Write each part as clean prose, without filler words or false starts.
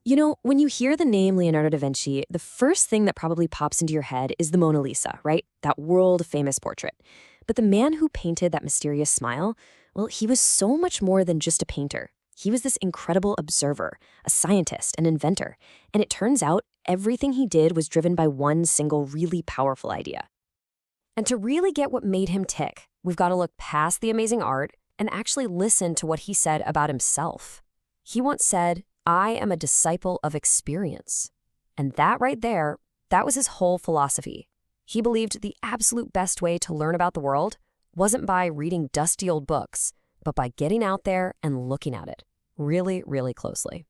You know, when you hear the name Leonardo da Vinci, the first thing that probably pops into your head is the Mona Lisa, right? That world-famous portrait. But the man who painted that mysterious smile, well, he was so much more than just a painter. He was this incredible observer, a scientist, an inventor. And it turns out everything he did was driven by one single really powerful idea. And to really get what made him tick, we've got to look past the amazing art and actually listen to what he said about himself. He once said, "I am a disciple of experience." And that right there, that was his whole philosophy. He believed the absolute best way to learn about the world wasn't by reading dusty old books, but by getting out there and looking at it really, really closely.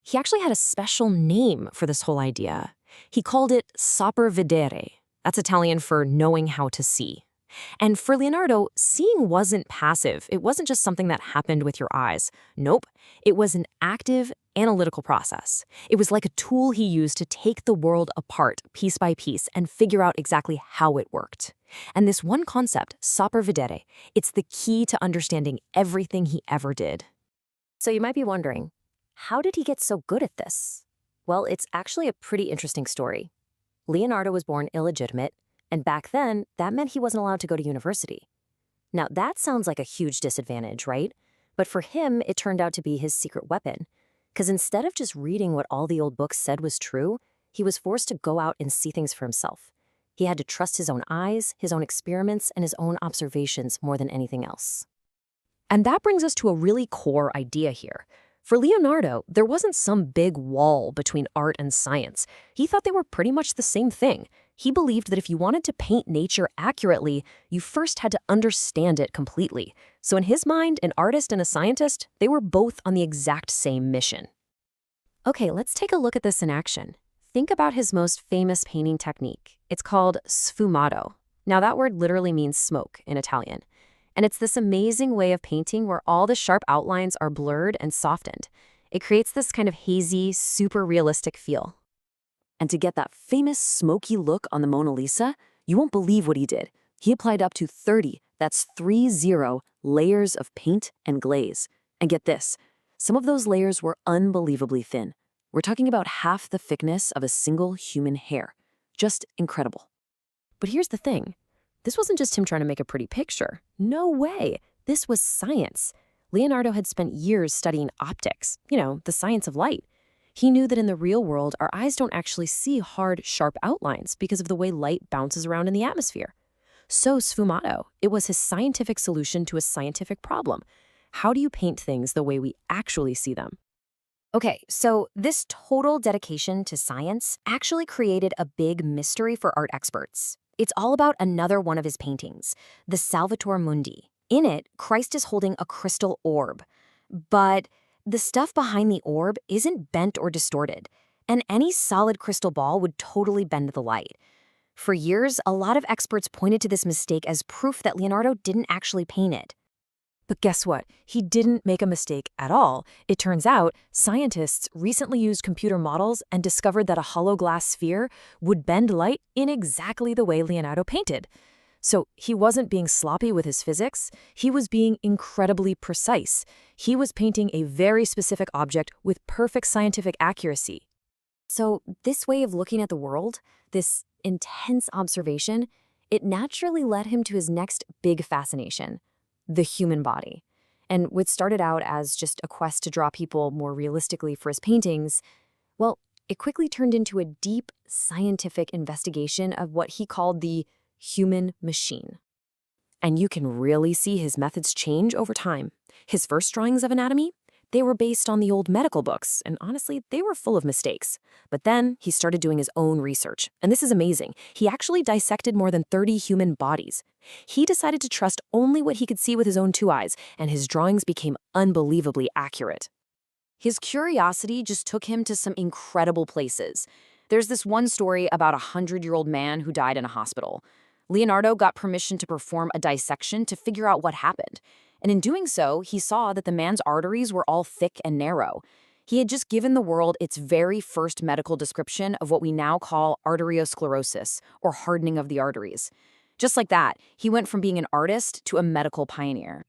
He actually had a special name for this whole idea. He called it Saper Vedere. That's Italian for knowing how to see. And for Leonardo, seeing wasn't passive. It wasn't just something that happened with your eyes. Nope. It was an active, analytical process. It was like a tool he used to take the world apart piece by piece and figure out exactly how it worked. And this one concept, saper vedere, it's the key to understanding everything he ever did. So you might be wondering, how did he get so good at this? Well, it's actually a pretty interesting story. Leonardo was born illegitimate, and back then, that meant he wasn't allowed to go to university. Now, that sounds like a huge disadvantage, right? But for him, it turned out to be his secret weapon. Because instead of just reading what all the old books said was true, he was forced to go out and see things for himself. He had to trust his own eyes, his own experiments, and his own observations more than anything else. And that brings us to a really core idea here. For Leonardo, there wasn't some big wall between art and science. He thought they were pretty much the same thing. He believed that if you wanted to paint nature accurately, you first had to understand it completely. So in his mind, an artist and a scientist, they were both on the exact same mission. Okay, let's take a look at this in action. Think about his most famous painting technique. It's called sfumato. Now that word literally means smoke in Italian. And it's this amazing way of painting where all the sharp outlines are blurred and softened. It creates this kind of hazy, super realistic feel. And to get that famous smoky look on the Mona Lisa, you won't believe what he did. He applied up to 30, that's 30 layers of paint and glaze. And get this, some of those layers were unbelievably thin. We're talking about half the thickness of a single human hair. Just incredible. But here's the thing. This wasn't just him trying to make a pretty picture. No way. This was science. Leonardo had spent years studying optics, the science of light. He knew that in the real world, our eyes don't actually see hard, sharp outlines because of the way light bounces around in the atmosphere. So sfumato, it was his scientific solution to a scientific problem. How do you paint things the way we actually see them? Okay, so this total dedication to science actually created a big mystery for art experts. It's all about another one of his paintings, the Salvator Mundi. In it, Christ is holding a crystal orb. But the stuff behind the orb isn't bent or distorted, and any solid crystal ball would totally bend the light. For years, a lot of experts pointed to this mistake as proof that Leonardo didn't actually paint it. But guess what? He didn't make a mistake at all. It turns out, scientists recently used computer models and discovered that a hollow glass sphere would bend light in exactly the way Leonardo painted. So he wasn't being sloppy with his physics, he was being incredibly precise. He was painting a very specific object with perfect scientific accuracy. So this way of looking at the world, this intense observation, it naturally led him to his next big fascination. The human body. And what started out as just a quest to draw people more realistically for his paintings, well, it quickly turned into a deep scientific investigation of what he called the human machine. And you can really see his methods change over time. His first drawings of anatomy, they were based on the old medical books, and honestly, they were full of mistakes. But then he started doing his own research, and this is amazing. He actually dissected more than 30 human bodies. He decided to trust only what he could see with his own two eyes, and his drawings became unbelievably accurate. His curiosity just took him to some incredible places. There's this one story about a 100-year-old man who died in a hospital. Leonardo got permission to perform a dissection to figure out what happened. And in doing so, he saw that the man's arteries were all thick and narrow. He had just given the world its very first medical description of what we now call arteriosclerosis, or hardening of the arteries. Just like that, he went from being an artist to a medical pioneer.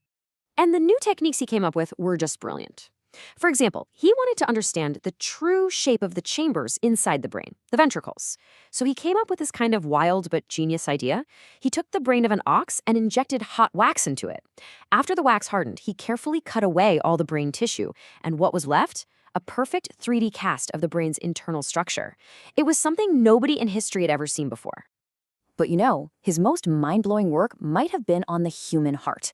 And the new techniques he came up with were just brilliant. For example, he wanted to understand the true shape of the chambers inside the brain, the ventricles. So he came up with this kind of wild but genius idea. He took the brain of an ox and injected hot wax into it. After the wax hardened, he carefully cut away all the brain tissue, and what was left? A perfect 3D cast of the brain's internal structure. It was something nobody in history had ever seen before. But his most mind-blowing work might have been on the human heart.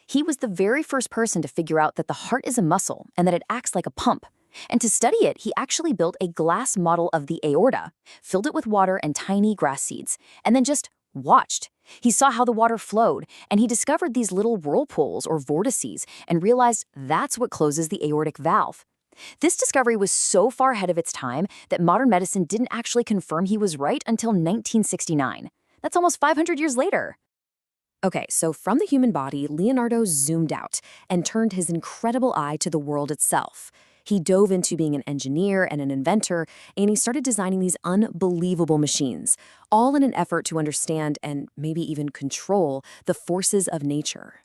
He was the very first person to figure out that the heart is a muscle and that it acts like a pump. And to study it, he actually built a glass model of the aorta, filled it with water and tiny grass seeds, and then just watched. He saw how the water flowed, and he discovered these little whirlpools or vortices and realized that's what closes the aortic valve. This discovery was so far ahead of its time that modern medicine didn't actually confirm he was right until 1969. That's almost 500 years later. Okay, so from the human body, Leonardo zoomed out and turned his incredible eye to the world itself. He dove into being an engineer and an inventor, and he started designing these unbelievable machines, all in an effort to understand and maybe even control the forces of nature.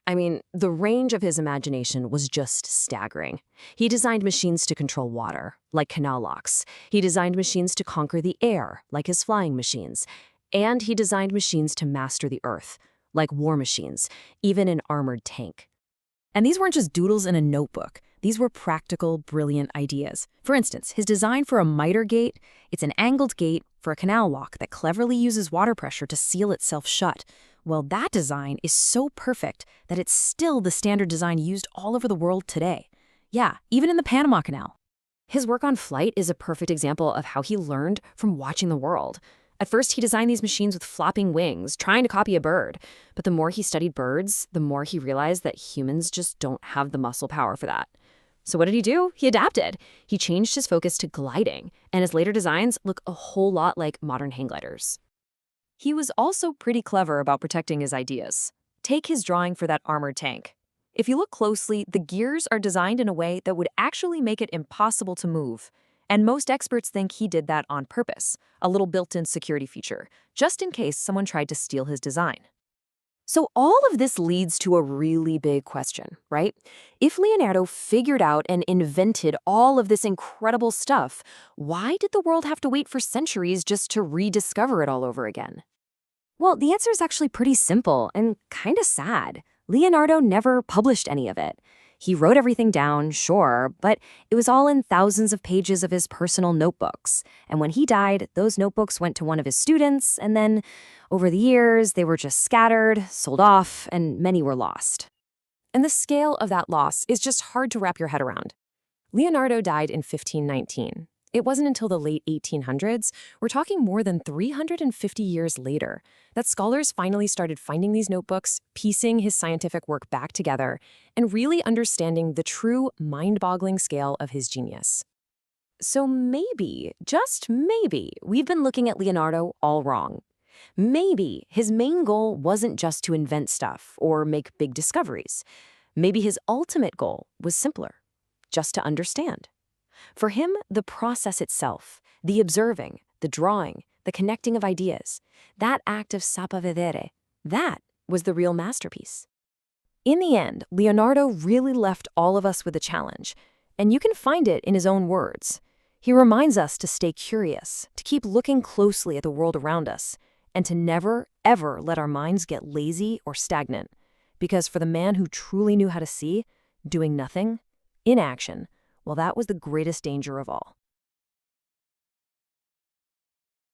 I mean, the range of his imagination was just staggering. He designed machines to control water, like canal locks. He designed machines to conquer the air, like his flying machines. And he designed machines to master the earth, like war machines, even an armored tank. And these weren't just doodles in a notebook. These were practical, brilliant ideas. For instance, his design for a miter gate, it's an angled gate for a canal lock that cleverly uses water pressure to seal itself shut. Well, that design is so perfect that it's still the standard design used all over the world today. Yeah, even in the Panama Canal. His work on flight is a perfect example of how he learned from watching the world. At first, he designed these machines with flopping wings, trying to copy a bird. But the more he studied birds, the more he realized that humans just don't have the muscle power for that. So what did he do? He adapted. He changed his focus to gliding, and his later designs look a whole lot like modern hang gliders. He was also pretty clever about protecting his ideas. Take his drawing for that armored tank. If you look closely, the gears are designed in a way that would actually make it impossible to move. And most experts think he did that on purpose, a little built-in security feature, just in case someone tried to steal his design. So all of this leads to a really big question, right? If Leonardo figured out and invented all of this incredible stuff, why did the world have to wait for centuries just to rediscover it all over again? Well, the answer is actually pretty simple and kind of sad. Leonardo never published any of it. He wrote everything down, sure, but it was all in thousands of pages of his personal notebooks. And when he died, those notebooks went to one of his students, and then, over the years, they were just scattered, sold off, and many were lost. And the scale of that loss is just hard to wrap your head around. Leonardo died in 1519. It wasn't until the late 1800s, we're talking more than 350 years later, that scholars finally started finding these notebooks, piecing his scientific work back together, and really understanding the true mind-boggling scale of his genius. So maybe, just maybe, we've been looking at Leonardo all wrong. Maybe his main goal wasn't just to invent stuff or make big discoveries. Maybe his ultimate goal was simpler, just to understand. For him, the process itself, the observing, the drawing, the connecting of ideas, that act of saper vedere, that was the real masterpiece. In the end, Leonardo really left all of us with a challenge, and you can find it in his own words. He reminds us to stay curious, to keep looking closely at the world around us, and to never, ever let our minds get lazy or stagnant. Because for the man who truly knew how to see, doing nothing, inaction, well, that was the greatest danger of all.